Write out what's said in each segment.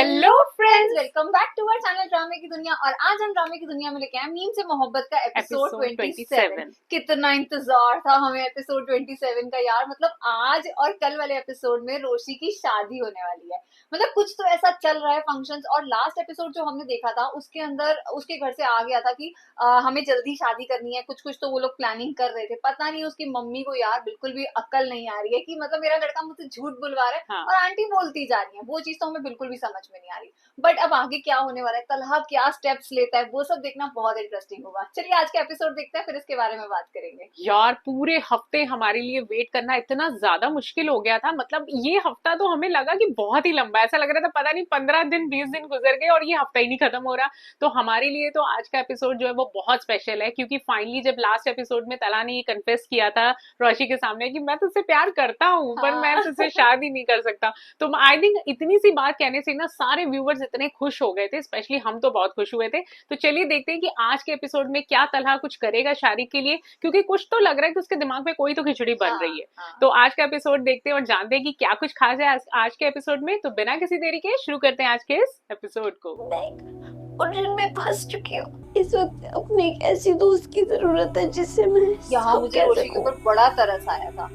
Hello friends, welcome back to our channel ड्रामे की दुनिया। और आज हम ड्रामे की दुनिया में लेके आए मीम से मोहब्बत का एपिसोड 27। कितना इंतजार था हमें एपिसोड 27 का यार। मतलब आज और कल वाले एपिसोड में रोशी की शादी होने वाली है। मतलब कुछ तो ऐसा चल रहा है फंक्शंस। और लास्ट एपिसोड जो हमने देखा था उसके अंदर उसके घर से आ गया था कि हमें जल्दी शादी करनी है। कुछ कुछ तो वो लोग प्लानिंग कर रहे थे। पता नहीं उसकी मम्मी को यार बिल्कुल भी अक्ल नहीं आ रही है कि मतलब मेरा लड़का मुझसे झूठ बुलवा रहा है। हाँ। और आंटी बोलती जा रही है, वो चीज तो हमें बिल्कुल भी समझ में नहीं आ रही। बट अब आगे क्या होने वाला है, तलहा क्या स्टेप्स लेता है, वो सब देखना बहुत इंटरेस्टिंग होगा। चलिए आज का एपिसोड देखते हैं, फिर इसके बारे में बात करेंगे। यार पूरे हफ्ते हमारे लिए वेट करना इतना ज्यादा मुश्किल हो गया था। मतलब ये हफ्ता तो हमें लगा कि बहुत ही लंबा, ऐसा लग रहा था पता नहीं 15 दिन 20 दिन गुजर गए और ये हफ्ता ही नहीं खत्म हो रहा। तो हमारे लिए तो आज का एपिसोड जो है वो बहुत स्पेशल है, क्योंकि फाइनली जब लास्ट एपिसोड में तला ने ये कन्फेस किया था रोशी के सामने कि मैं तुझसे प्यार करता हूँ पर मैं तुझसे शादी नहीं कर सकता, तो आई थिंक इतनी सी बात कहने से ना सारे व्यूवर्स इतने खुश हो गए थे, स्पेशली हम तो बहुत खुश हुए थे। तो चलिए देखते हैं कि आज के एपिसोड में क्या तलहा कुछ करेगा शादी के लिए, क्योंकि कुछ तो लग रहा है कि उसके दिमाग में कोई तो खिचड़ी बन रही है। तो आज का एपिसोड देखते हैं और जानते हैं कि क्या कुछ खास है आज के एपिसोड में। तो बिना किसी देरी के शुरू करते हैं आज के इस एपिसोड को। उलझन में फंस चुकी हूँ। इस वक्त अपनी एक ऐसी दोस्त की जरूरत है जिससे मैं यहाँ मुझे रोशी के ऊपर बड़ा तरस आया था।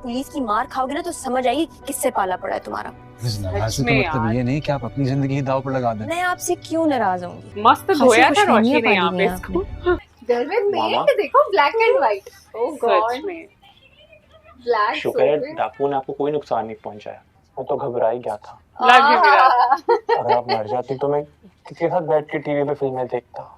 पुलिस की मार खाओगे ना तो समझ आएगी किससे पाला पड़ा है तुम्हारा। ऐसे तो मतलब ये नहीं कि आप अपनी जिंदगी दाव पर लगा दें। मैं आपसे क्यों नाराज होंगी। मस्त धोया था रोशी ने यहाँ पे इसको। घर में पेंट देखो black and white. Oh God, black. शुक्र है डाकू ने आपको कोई नुकसान नहीं पहुंचाया, मैं तो घबरा ही गया था। अगर आप मर जाती तो मैं किसके साथ बैठ के टीवी पे फिल्में देखता,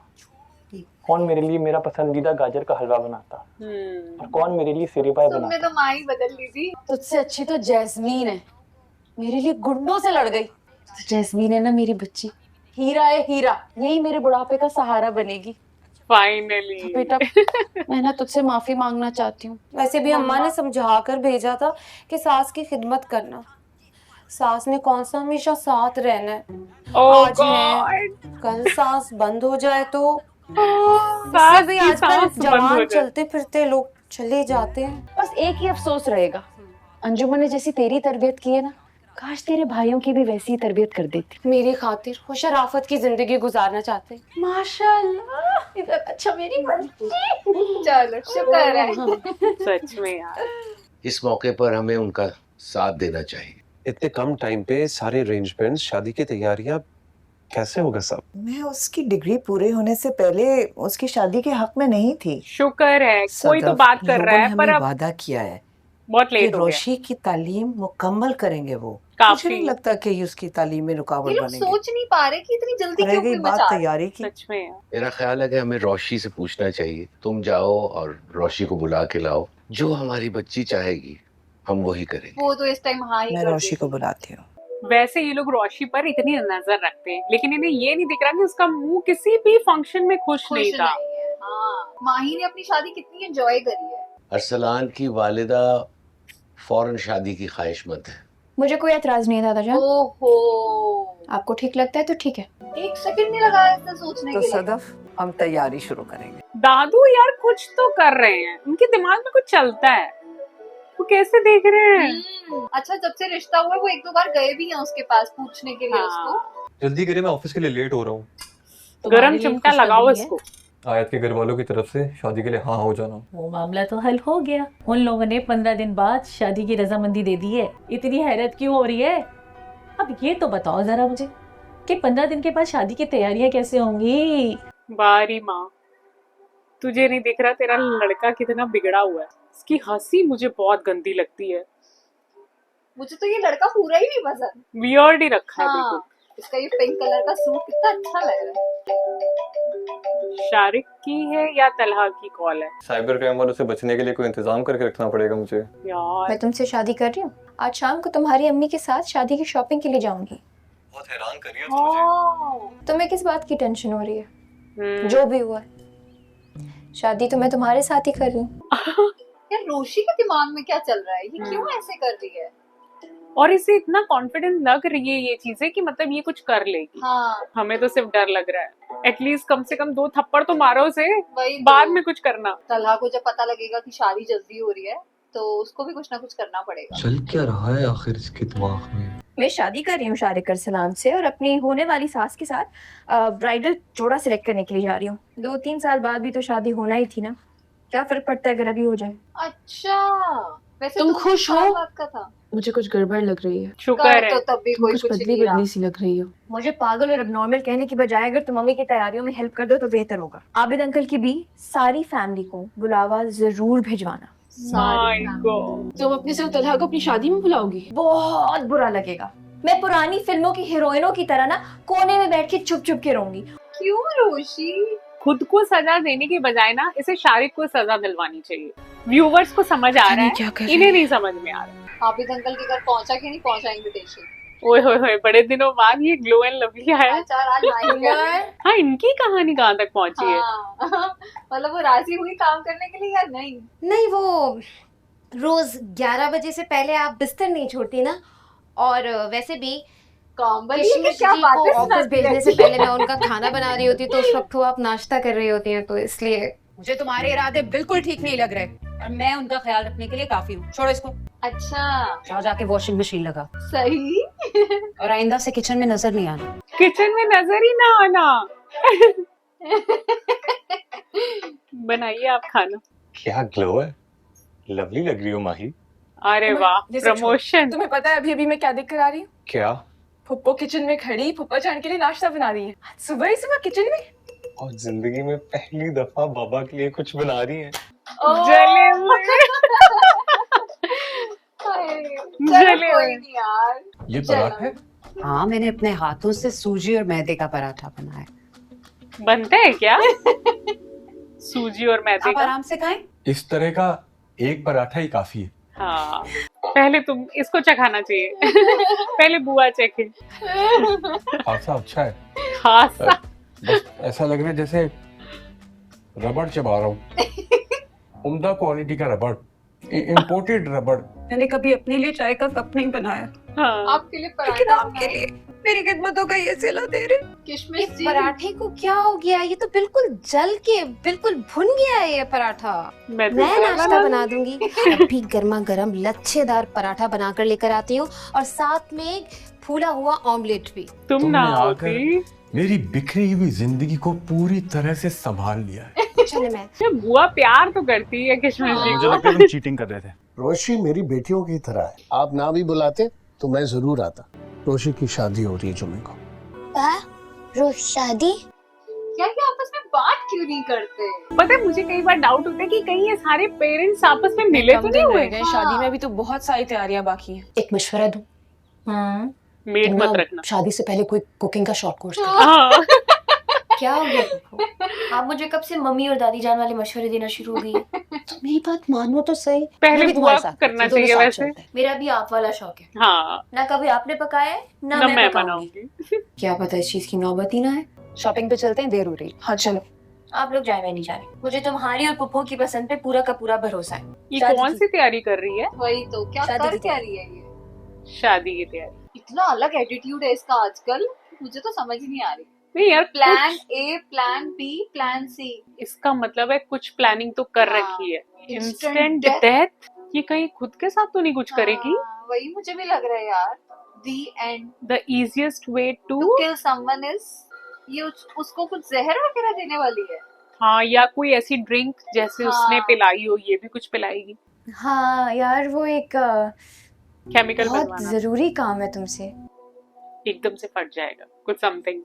कौन मेरे लिए मेरा पसंदीदा गाजर का हलवा बनाता और कौन मेरे लिए सिरे पाए बनाता। तुमने तो माँ ही बदल ली थी। तुझसे अच्छी तो जैस्मीन है, मेरे लिए गुंडों से लड़ गई। तो जैस्मीन है ना मेरी बच्ची, हीरा है हीरा, यही मेरे बुढ़ापे का सहारा बनेगी फाइनली। तो बेटा मैं ना तुझसे माफी मांगना चाहती हूँ। वैसे भी अम्मा ने समझा कर भेजा था कि सास की खिदमत करना। सास ने कौन सा हमेशा साथ रहना है। आज है कल सास बंद हो जाए तो भी आजकल जवान चलते फिरते लोग चले जाते हैं। बस एक ही अफसोस रहेगा, अंजुमन ने जैसी तेरी तरबियत की है ना, काश तेरे भाइयों की भी वैसी तरबियत कर देती। मेरी खातिर वो शराफत की जिंदगी गुजारना चाहते। माशाल्लाह इधर अच्छा मेरी बच्ची। चलो शुक्र है। सच में यार इस मौके पर हमें उनका साथ देना चाहिए। इतने कम टाइम पे सारे अरेंजमेंट्स, शादी की तैयारियां कैसे होगा सब? मैं उसकी डिग्री पूरे होने से पहले उसकी शादी के हक में नहीं थी। शुक्र है कोई तो बात कर रहा है, पर अब वादा किया है बहुत लेट हो गया। रोशी की तालीम मुकम्मल करेंगे वो। काफी। मुझे नहीं लगता कि उसकी तालीम में रुकावट बनेगी। सोच नहीं पा रहे कि इतनी जल्दी क्यों रह बात तैयारी की। सच में मेरा ख्याल है कि हमें रोशी से पूछना चाहिए। तुम जाओ और रोशी को बुला के लाओ, जो हमारी बच्ची चाहेगी हम वही करेंगे। वो तो इस टाइम हाँ ही मैं रोशी को बुलाती हूँ। वैसे ये लोग रोशी पर इतनी नजर रखते हैं, लेकिन इन्हें ये नहीं दिख रहा कि उसका मुंह किसी भी फंक्शन में खुश नहीं था। हाँ, माही ने अपनी शादी कितनी एंजॉय करी है। अरसलान की वालिदा फौरन शादी की ख्वाहिशमंद है। मुझे कोई एतराज नहीं है दादाजान। ओहो, आपको ठीक लगता है तो ठीक है। एक सेकंड नहीं लगा ऐसा सोचने तो के लिए। सदफ हम तैयारी शुरू करेंगे। दादू यार कुछ तो कर रहे हैं, उनके दिमाग में कुछ चलता है। वो कैसे देख रहे हैं? अच्छा, जब से रिश्ता हुआ वो एक दो बार गए भी हैं उसके पास पूछने के लिए उसको। जल्दी करिए, मैं ऑफिस के लिए लेट हो रहा हूँ। गरम चिमटा लगाओ इसको। आयत के घर वालों की तरफ से शादी के लिए हाँ हो जाना। वो मामला तो हल हो गया, उन लोगों ने 15 दिन बाद शादी की रजामंदी दे दी है। इतनी हैरत क्यों हो रही है? अब ये तो बताओ जरा मुझे कि 15 दिन के बाद शादी की तैयारियां कैसे होंगी? बारी माँ, तुझे नहीं दिख रहा तेरा लड़का कितना बिगड़ा हुआ है? इसकी हंसी मुझे बहुत गंदी लगती है। मुझे तो ये लड़का पूरा ही नहीं पसंद, वियर्ड ही रखा है बिल्कुल। इसका ये पिंक कलर का सूट कितना अच्छा लग रहा है। शारिक की है या तलहा की कॉल है? साइबर क्राइम वालों से बचने के लिए कोई इंतजाम करके रखना पड़ेगा मुझे। यार मैं तुमसे शादी कर रही हूँ, आज शाम को तुम्हारी अम्मी के साथ शादी की शॉपिंग के लिए जाऊंगी। बहुत हैरान कर रही है तो मुझे। तुम्हें किस बात की टेंशन हो रही है? जो भी हुआ शादी तो मैं तुम्हारे साथ ही कर रही हूँ। यार रोशी के दिमाग में क्या चल रहा है, ये क्यों ऐसे कर रही है? और इसे इतना कॉन्फिडेंट लग रही है ये चीजें कि मतलब ये कुछ कर लेगी। हाँ, हमें तो सिर्फ डर लग रहा है। एटलीस्ट कम से कम 2 थप्पड़ तो मारो उसे, वही बाद में कुछ करना। तलहा को जब पता लगेगा कि शादी जल्दी हो रही है तो उसको भी कुछ ना कुछ करना पड़ेगा। चल क्या रहा है आखिर इसके दिमाग में? मैं शादी कर रही हूँ शारिक अरसलान से और अपनी होने वाली सास के साथ ब्राइडल जोड़ा सिलेक्ट करने के लिए जा रही हूँ। 2-3 साल बाद भी तो शादी होना ही थी ना, क्या फर्क पड़ता है अगर अभी हो जाए। अच्छा, वैसे तुम तो खुश हो? साल बाद का था। मुझे कुछ गड़बड़ लग रही है। शुक्र है। तो तब भी कोई कुछ कुछ बदली नहीं रहा। बदली सी लग रही हो। मुझे पागल और एबनॉर्मल कहने की बजाय अगर तुम मम्मी की तैयारियों में हेल्प कर दो तो बेहतर होगा। आबिद अंकल की भी सारी फैमिली को बुलावा जरूर भिजवाना। My God. तुम अपने साथ तलहा को अपनी शादी में बुलाओगी? बहुत बुरा लगेगा। मैं पुरानी फिल्मों की हीरोइनों की तरह ना कोने में बैठ के चुप चुप के रहूंगी। क्यों रोशी? खुद को सजा देने की बजाय ना इसे शारिक को सजा दिलवानी चाहिए। व्यूवर्स को समझ आ रहा है, इन्हें नहीं समझ में आ रहा। आबिद अंकल के घर पहुंचा कि नहीं पहुंचा इनविटेशन? ओए होए होए, बड़े दिनों बाद ये ग्लो एंड लवली आया। अचार आज माही गए। हाँ, इनकी कहानी कहाँ तक पहुंची है? हाँ, मतलब वो राजी हुई काम करने के लिए या नहीं? नहीं, वो रोज 11 बजे से पहले आप बिस्तर नहीं छोड़ती ना, और वैसे भी कामबली किशमिश क्या जी बातें को ऑफिस सुनाती भेजने से रहती है। पहले मैं उनका खाना बना रही होती, तो उस वक्त वो आप नाश्ता कर रही होती हैं, तो इसलिए मुझे तुम्हारे इरादे बिल्कुल ठीक नहीं लग रहे और मैं उनका ख्याल रखने के लिए काफी हूँ। छोड़ो इसको, अच्छा, जाओ जाके वॉशिंग मशीन लगा सही। और आइंदा से किचन में नजर नहीं आना। किचन में नजर ही ना आना। बनाइए आप खाना। क्या ग्लो है, लवली लग रही हो माही। अरे वाह, प्रमोशन। तुम्हें पता है अभी अभी मैं क्या देख कर आ रही हूँ? क्या? फुप्पो किचन में खड़ी फुप्पो जान के लिए नाश्ता बना रही है, सुबह ही सुबह किचन में। और जिंदगी में पहली दफा बाबा के लिए कुछ बना रही है। जले हुए। चलो कोई नहीं यार। ये पराठा है? हाँ, मैंने अपने हाथों से सूजी और मैदे का पराठा बनाया। बनता है क्या? सूजी और मैदे आप का? आराम से खाएं। इस तरह का एक पराठा ही काफी है। हाँ, पहले तुम इसको चखाना चाहिए। पहले बुआ चखे। खासा अच्छा है। खासा। बस ऐसा लग रहा है जैसे रबड़ चबा रहा हूँ। उम्दा क्वालिटी का रबड़, इम्पोर्टेड रबड़। मैंने कभी अपने लिए चाय का कप नहीं बनाया। हाँ। आपके लिए लेकिन पराठा आपके लिए मेरी खिदमतों का ये सिला दे रहे। किशमिश जी। पराठे को क्या हो गया? ये तो बिल्कुल जल के बिल्कुल भुन गया है ये पराठा। मैं नाश्ता बना दूंगी। अभी गर्मा गर्म लच्छेदार पराठा बनाकर लेकर आती हूँ, और साथ में फूला हुआ ऑमलेट भी। तुम ना होगी। मेरी बिखरी हुई जिंदगी को पूरी तरह से संभाल लिया है। चले मैं। बुआ प्यार तो करती है किशमिश जी मुझे को। लगता है तुम चीटिंग कर रहे थे। रोशी मेरी बेटियों की तरह है, आप ना भी बुलाते तो मैं जरूर आता। रोशी की शादी हो रही है जुम्मे को। रोज शादी? क्या ये आपस में बात क्यों नहीं करते? पता है, मुझे कई बार डाउट होता है कि कहीं ये सारे पेरेंट्स आपस में मिले तो नहीं हुए। शादी में भी तो बहुत सारी तैयारियां बाकी हैं। एक मशवरा दूं? मेड मत रखना। शादी से पहले कोई कुकिंग का शॉर्ट कोर्स हाँ। क्या हो गया? आप मुझे कब से मम्मी और दादी जान वाले मशवरे देना शुरू हो गई? मेरी बात मानो तो सही। पहले बुआ करना चाहिए वैसे। मेरा भी आप वाला शौक है। हाँ। ना कभी आपने पकाया है ना मैं बनाऊंगी। क्या पता इस चीज की नौबत ही ना है। शॉपिंग पे चलते हैं, देर हो रही। हाँ चलो। आप लोग जाए, मैं नहीं जा रही। मुझे तुम्हारी और पुप्पो की पसंद पे पूरा का पूरा भरोसा है। ये कौन सी तैयारी कर रही है? वही तो, क्या शादी कर की क्या रही है ये? शादी की तैयारी। इतना अलग एटीट्यूड है इसका आजकल, मुझे तो समझ ही नहीं आ रही। नहीं यार, plan A, plan B, plan C. इसका मतलब है कुछ प्लानिंग तो कर हाँ, रखी है। instant instant death। डेथ। ये कहीं खुद के साथ तो नहीं कुछ करेगी? हाँ, वही मुझे भी लग रहा है यार। The end. The easiest way To to kill someone is ये उसको कुछ जहर वगैरह देने वाली है। हाँ, या कोई ऐसी ड्रिंक जैसे हाँ। उसने पिलाई हो, ये भी कुछ पिलाएगी। हाँ यार, वो एक केमिकल बहुत बनवाना जरूरी काम है तुमसे। एकदम से फट जाएगा कुछ समथिंग।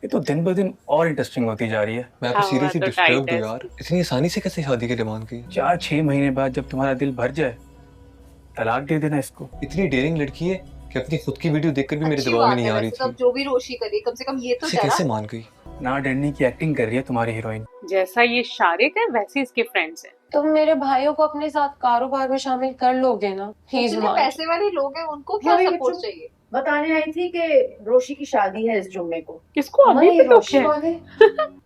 ये तो दिन ब दिन और इंटरेस्टिंग होती जा रही है। मैं हाँ, तो सीरियसली तो डिस्टर्ब tight है। हूँ यार। इतनी आसानी से कैसे शादी की डिमांड की? 4-6 महीने बाद जब तुम्हारा दिल भर जाए, तलाक दे देना इसको। इतनी डेयरिंग लड़की है कि अपनी खुद की वीडियो देखकर भी मेरे अच्छी दिमाग में बात नहीं है आ रही वैसे, थी। तब जो भी रोशी करी कम से कम ये तो इसे डरा। कैसे मान गई? ना डरने की एक्टिंग कर रही है तुम्हारी हीरोइन। जैसा ये शारिक है वैसे इसके फ्रेंड्स हैं। तुम मेरे भाइयों को अपने साथ कारोबार में शामिल कर लोगे ना? जितने पैसे वाले लोग हैं उनको क्या सपोर्ट चाहिए? बताने आई थी कि रोशी की शादी है इस जुम्मे को। किसको अभी भी दुख है?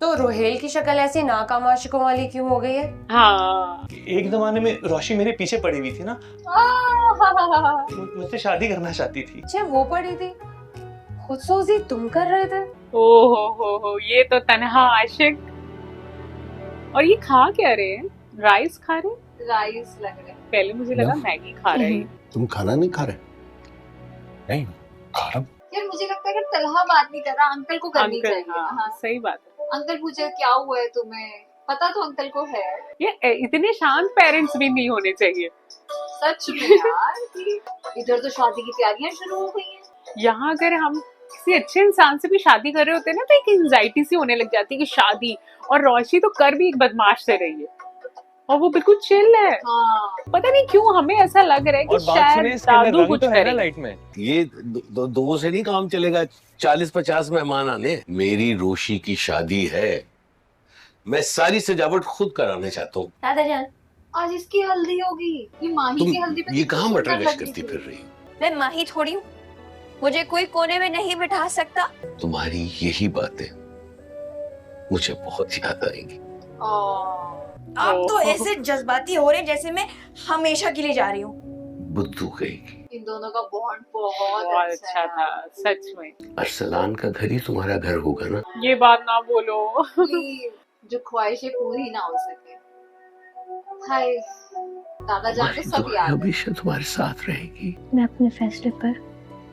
तो रोहेल की शक्ल ऐसी नाकाम आशिकों वाली क्यों हो गई है? हाँ। एक जमाने में रोशी मेरे पीछे पड़ी हुई थी ना, मुझसे शादी करना चाहती थी। अच्छा, वो पड़ी थी। खुदसोजी तुम कर रहे थे। हो, ये तो तन्हा आशिक। और ये खा क्या रहे हैं? राइस खा रहे हैं? राइस लग रहे हैं। पहले मुझे लगा मैगी खा रहे हैं। तुम खाना नहीं खा रहे? नहीं, यार मुझे लगता है कि तलहा बात नहीं कर रहा, अंकल को करनी चाहिए। हाँ, सही बात है। अंकल पूछे क्या हुआ है तुम्हें, पता तो अंकल को है। ये इतने शांत पेरेंट्स भी नहीं होने चाहिए सच में यार कि इधर तो शादी की तैयारियां शुरू हो गई हैं। यहाँ अगर हम किसी अच्छे इंसान से भी शादी कर रहे होते हैं ना तो एक एंजाइटी सी होने लग जाती है कि शादी, और रोशी तो कर भी एक बदमाश से रही है और वो बिल्कुल चिल है। हाँ। पता नहीं क्यों हमें ऐसा लग रहा है कि शायद दादू कुछ करे। लाइट में ये दो से नहीं काम चलेगा, 40-50 मेहमान आने। मेरी रोशी की शादी है, मैं सारी सजावट खुद कराने चाहता हूँ। दादा जान, आज इसकी हल्दी होगी। ये माही की हल्दी पे ये कहाँ मटर गश करती फिर रही? मैं माही थोड़ी हूँ, मुझे कोई कोने में नहीं बिठा सकता। तुम्हारी यही बातें मुझे बहुत याद आएंगी। आप तो ऐसे जज्बाती हो रहे जैसे मैं हमेशा के लिए जा रही हूँ। बुद्धू कहेगी। इन दोनों का बॉन्ड बहुत अच्छा था सच में। अरसलान का घर ही तुम्हारा घर होगा ना? ये बात ना बोलो। जो ख्वाहिशें पूरी ना हो सके। हाय दादा जान को सब याद है। हमेशा तुम्हारे साथ रहेगी। मैं अपने फैसले पर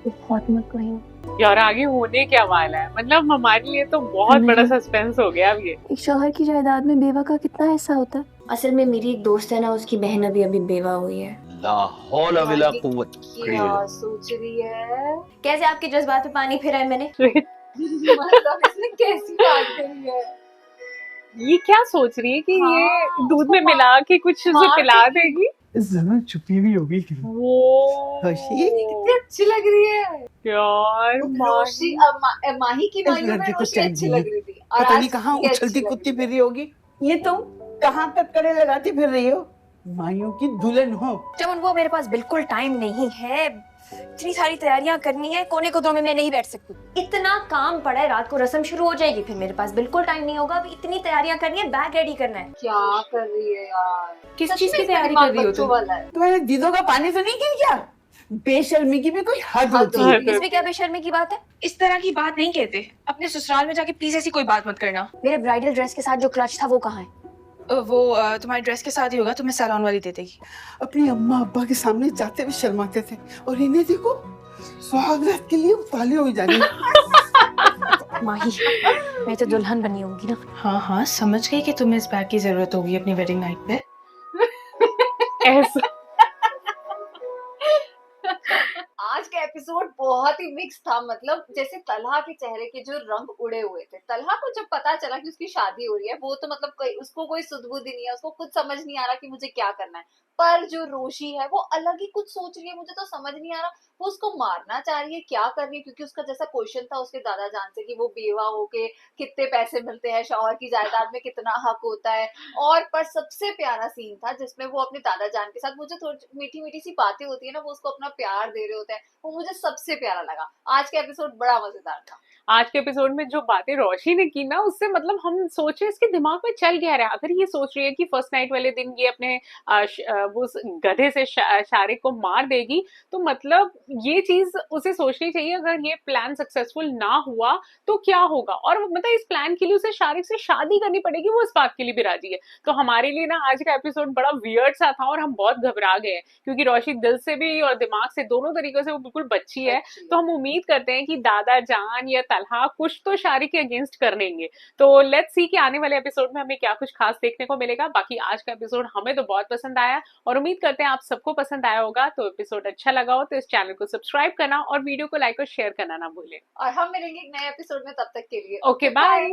बहुत मुतमईन हूँ। यार आगे होने क्या वाला है, मतलब हमारे लिए तो बहुत बड़ा सस्पेंस हो गया अब ये। एक शौहर की जायदाद में बेवा का कितना हिस्सा होता है? असल में मेरी एक दोस्त है ना, उसकी बहन अभी बेवा हुई है। ला हौला वला कुव्वत। क्या सोच रही है? कैसे आपके जज्बात पे पानी फेरा है मैंने? मतलब इसने कैसी बात करी है? ये क्या सोच रही है कि ये दूध में मिला के कुछ उसे पिला देगी? जरा छुपी हुई होगी। वो कितनी अच्छी लग रही है यार। रोशी माही की माही में रोशी अच्छी लग रही थी। और पता नहीं कहाँ उछलती कूदती फिर रही होगी। ये तुम कहाँ तक कड़े लगाती फिर रही हो? माइयों की दुल्हन हो। चमन वो मेरे पास बिल्कुल टाइम नहीं है, इतनी सारी तैयारियां करनी है, कोने कोने में मैं नहीं बैठ सकती। इतना काम पड़ा है, रात को रस्म शुरू हो जाएगी, फिर मेरे पास बिल्कुल टाइम नहीं होगा। अभी इतनी तैयारियां करनी है, बैग रेडी करना है। क्या कर रही है यार? किस चीज की तैयारी कर रही हो तुम? तुम्हारे दीदों का पानी तो नहीं गिर गया? बेशर्मी की भी कोई हद होती है। इसमें क्या बेशर्मी की बात है? इस तरह की बात नहीं कहते। अपने ससुराल में जाके प्लीज ऐसी कोई बात मत करना। मेरे ब्राइडल ड्रेस के साथ जो क्लच था वो कहाँ है? वो तुम्हारी ड्रेस के साथ ही होगा, तुम्हें सैलून वाली दे देगी। अपनी अम्मा अब्बा के सामने जाते हुए शर्माते थे और इन्हें देखो स्वागत के लिए उताले हुए जा रही है। माही, मैं तो दुल्हन बनी होंगी ना। हाँ हाँ समझ गई कि तुम्हें इस बैग की जरूरत होगी अपनी वेडिंग नाइट पे। ऐसा आज का एपिसोड बहुत ही मिक्स था। मतलब जैसे तलहा के चेहरे के जो रंग उड़े हुए थे। तलहा को जब पता चला कि उसकी शादी हो रही है, वो तो मतलब उसको कोई सुध-बुद्धि नहीं है, उसको कुछ समझ नहीं आ रहा कि मुझे क्या करना है। पर जो रोशी है वो अलग ही कुछ सोच रही है, मुझे तो समझ नहीं आ रहा वो उसको मारना चाह रही है, क्या कर रही है। क्योंकि उसका जैसा क्वेश्चन था उसके दादा जान से कि वो बेवा होके कितने पैसे मिलते हैं, शौहर की जायदाद में कितना हक होता है। और पर सबसे प्यारा सीन था जिसमें वो अपने दादा जान के साथ, मुझे थोड़ी मीठी मीठी सी बातें होती है ना, वो उसको अपना प्यार दे रहे होते हैं, वो मुझे सबसे प्यारा लगा। आज का एपिसोड बड़ा मजेदार था। आज के एपिसोड में जो बातें रोशी ने की ना, उससे मतलब हम सोच रहे इसके दिमाग में चल गया रहा। अगर ये सोच रही है कि फर्स्ट नाइट वाले दिन ये अपने वो गधे से शारिक को मार देगी, तो मतलब ये चीज उसे सोचनी चाहिए अगर ये प्लान सक्सेसफुल ना हुआ तो क्या होगा। और मतलब इस प्लान के लिए उसे शारिक से शादी करनी पड़ेगी, वो इस बात के लिए भी राजी है। तो हमारे लिए ना आज का एपिसोड बड़ा वियर्ड सा था और हम बहुत घबरा गए हैं, क्योंकि रोशी दिल से भी और दिमाग से दोनों तरीकों से वो बिल्कुल बच्ची है। तो हम उम्मीद करते हैं कि दादा जान या तलहा कुछ तो शारिक के अगेंस्ट कर लेंगे। तो लेट्स सी कि आने वाले एपिसोड में हमें क्या कुछ खास देखने को मिलेगा। बाकी आज का एपिसोड हमें तो बहुत पसंद आया और उम्मीद करते हैं आप सबको पसंद आया होगा। तो एपिसोड अच्छा लगा हो तो इस चैनल को सब्सक्राइब करना और वीडियो को लाइक और शेयर करना ना भूलें। और हम मिलेंगे एक नए एपिसोड में, तब तक के लिए ओके बाय।